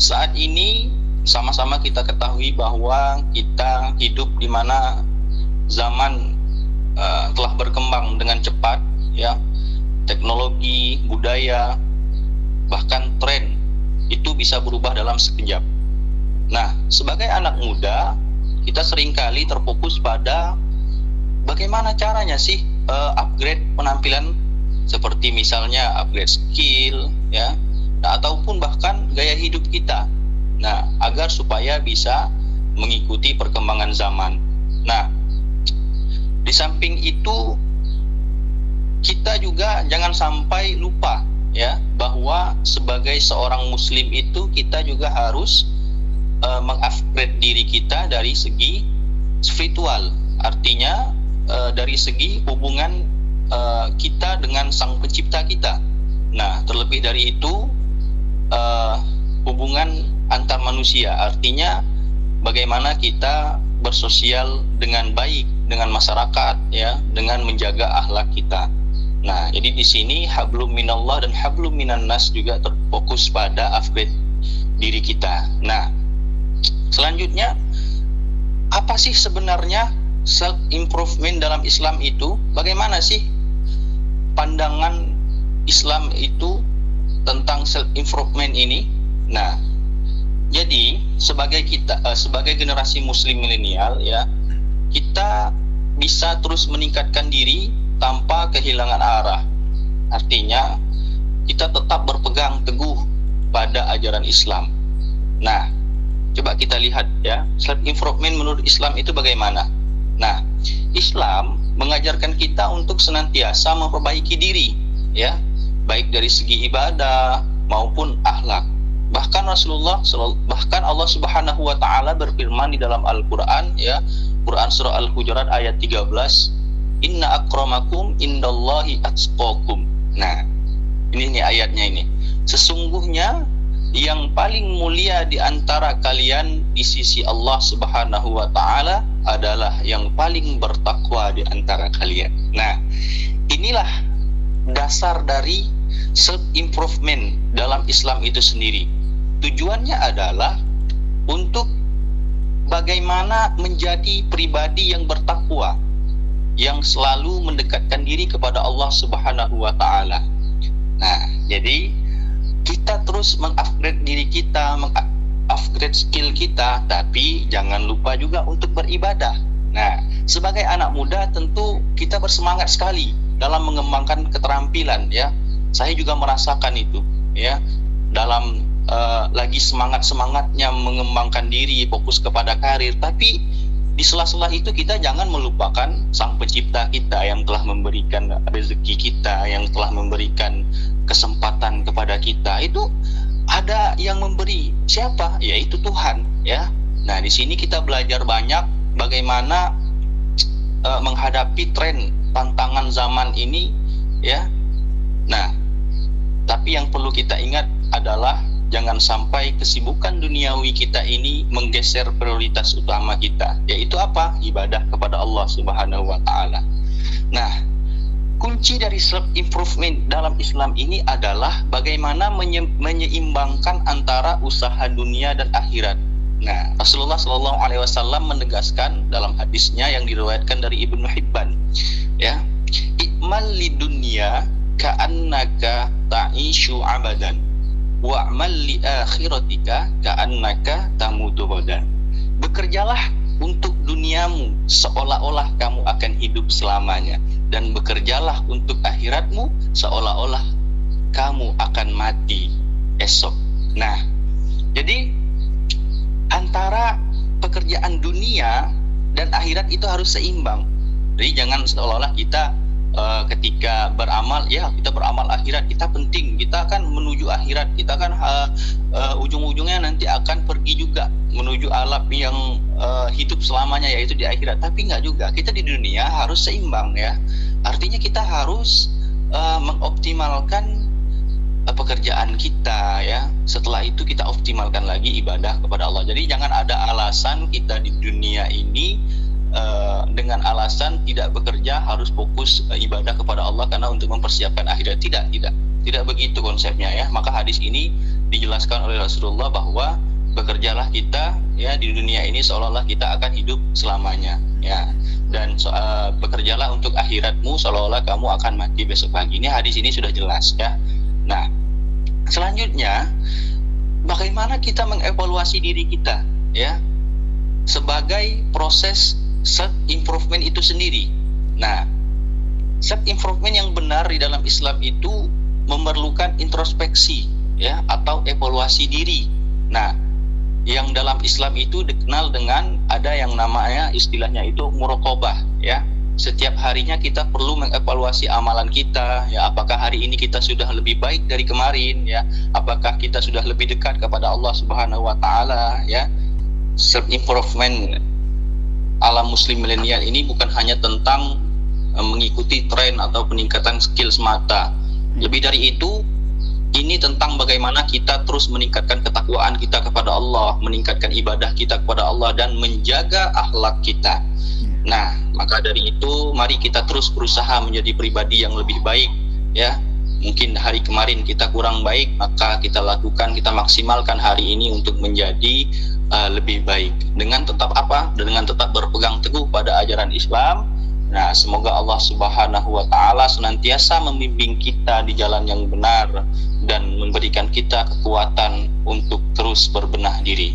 Saat ini sama-sama kita ketahui bahwa kita hidup di mana zaman telah berkembang dengan cepat, ya. Teknologi, budaya, bahkan tren itu bisa berubah dalam sekejap. Nah, sebagai anak muda, kita seringkali terfokus pada bagaimana caranya sih upgrade penampilan, seperti misalnya upgrade skill, ya, nah, ataupun bahkan gaya hidup kita. Nah, agar supaya bisa mengikuti perkembangan zaman. Nah, di samping itu kita juga jangan sampai lupa, ya, bahwa sebagai seorang muslim itu kita juga harus mengupgrade diri kita dari segi spiritual. Artinya dari segi hubungan kita dengan sang pencipta kita. Nah, terlebih dari itu hubungan antar manusia, artinya bagaimana kita bersosial dengan baik dengan masyarakat, ya, dengan menjaga akhlak kita. Nah, jadi di sini hablum minallah dan hablum minan nas juga terfokus pada upgrade diri kita. Nah, selanjutnya apa sih sebenarnya self improvement dalam Islam itu? Bagaimana sih pandangan Islam itu tentang self improvement ini? Nah, jadi sebagai generasi muslim milenial, ya, kita bisa terus meningkatkan diri tanpa kehilangan arah. Artinya kita tetap berpegang teguh pada ajaran Islam. Nah, coba kita lihat, ya, self improvement menurut Islam itu bagaimana. Nah, Islam mengajarkan kita untuk senantiasa memperbaiki diri, ya, baik dari segi ibadah maupun akhlak. Bahkan bahkan Allah Subhanahu wa taala berfirman di dalam Al-Qur'an, ya, Quran surah Al-Hujurat ayat 13, "Inna akramakum indallahi atqakum." Nah, ini ayatnya ini. Sesungguhnya yang paling mulia di antara kalian di sisi Allah Subhanahu wa taala adalah yang paling bertakwa di antara kalian. Nah, inilah dasar dari self improvement dalam Islam itu sendiri. Tujuannya adalah untuk bagaimana menjadi pribadi yang bertakwa, yang selalu mendekatkan diri kepada Allah Subhanahu wa taala. Nah, jadi kita terus mengupgrade diri kita, mengupgrade skill kita, tapi jangan lupa juga untuk beribadah. Nah, sebagai anak muda tentu kita bersemangat sekali dalam mengembangkan keterampilan, ya. Saya juga merasakan itu, ya, dalam lagi semangatnya mengembangkan diri, fokus kepada karir, tapi di sela-sela itu kita jangan melupakan sang pencipta kita yang telah memberikan rezeki kita, yang telah memberikan kesempatan kepada kita. Itu ada yang memberi, siapa? Yaitu Tuhan, ya. Nah, di sini kita belajar banyak bagaimana menghadapi tren tantangan zaman ini, ya. Nah, tapi yang perlu kita ingat adalah jangan sampai kesibukan duniawi kita ini menggeser prioritas utama kita, yaitu apa? Ibadah kepada Allah Subhanahu wa taala. Nah, kunci dari self improvement dalam Islam ini adalah bagaimana menyeimbangkan antara usaha dunia dan akhirat. Nah, Rasulullah Shallallahu alaihi wasallam menegaskan dalam hadisnya yang diriwayatkan dari Ibnu Hibban, ya, "I'mal lidunya ka'annaka ta'ishu abadan wa'mal li akhiratika ka'annaka tamutu ghadan." Bekerjalah untuk duniamu seolah-olah kamu akan hidup selamanya, dan bekerjalah untuk akhiratmu seolah-olah kamu akan mati esok. Nah, jadi antara pekerjaan dunia dan akhirat itu harus seimbang. Jadi jangan seolah-olah kita ketika beramal, ya, kita beramal akhirat, kita penting, kita akan menuju akhirat, kita kan ujung-ujungnya nanti akan pergi juga menuju alam yang hidup selamanya, yaitu di akhirat. Tapi enggak juga, kita di dunia harus seimbang, ya. Artinya kita harus mengoptimalkan pekerjaan kita, ya. Setelah itu kita optimalkan lagi ibadah kepada Allah. Jadi jangan ada alasan kita di dunia ini dengan alasan tidak bekerja harus fokus ibadah kepada Allah karena untuk mempersiapkan akhirat. Tidak begitu konsepnya, ya. Maka hadis ini dijelaskan oleh Rasulullah bahwa bekerjalah kita ya di dunia ini seolah-olah kita akan hidup selamanya ya, dan bekerjalah untuk akhiratmu seolah-olah kamu akan mati besok pagi. Ini hadis ini sudah jelas ya. Nah, selanjutnya bagaimana kita mengevaluasi diri kita ya sebagai proses self improvement itu sendiri. Nah, self improvement yang benar di dalam Islam itu memerlukan introspeksi ya atau evaluasi diri. Nah, yang dalam Islam itu dikenal dengan ada yang namanya istilahnya itu muraqabah ya. Setiap harinya kita perlu mengevaluasi amalan kita ya, apakah hari ini kita sudah lebih baik dari kemarin ya, apakah kita sudah lebih dekat kepada Allah Subhanahu wa taala ya. Self improvement ala muslim milenial ini bukan hanya tentang mengikuti tren atau peningkatan skill semata. Lebih dari itu, ini tentang bagaimana kita terus meningkatkan ketakwaan kita kepada Allah, meningkatkan ibadah kita kepada Allah, dan menjaga akhlak kita. Nah, maka dari itu, mari kita terus berusaha menjadi pribadi yang lebih baik, ya. Mungkin hari kemarin kita kurang baik, maka kita lakukan, kita maksimalkan hari ini untuk menjadi lebih baik. Dengan tetap apa? Dengan tetap berpegang teguh pada ajaran Islam. Nah, semoga Allah Subhanahu wa taala senantiasa membimbing kita di jalan yang benar dan memberikan kita kekuatan untuk terus berbenah diri.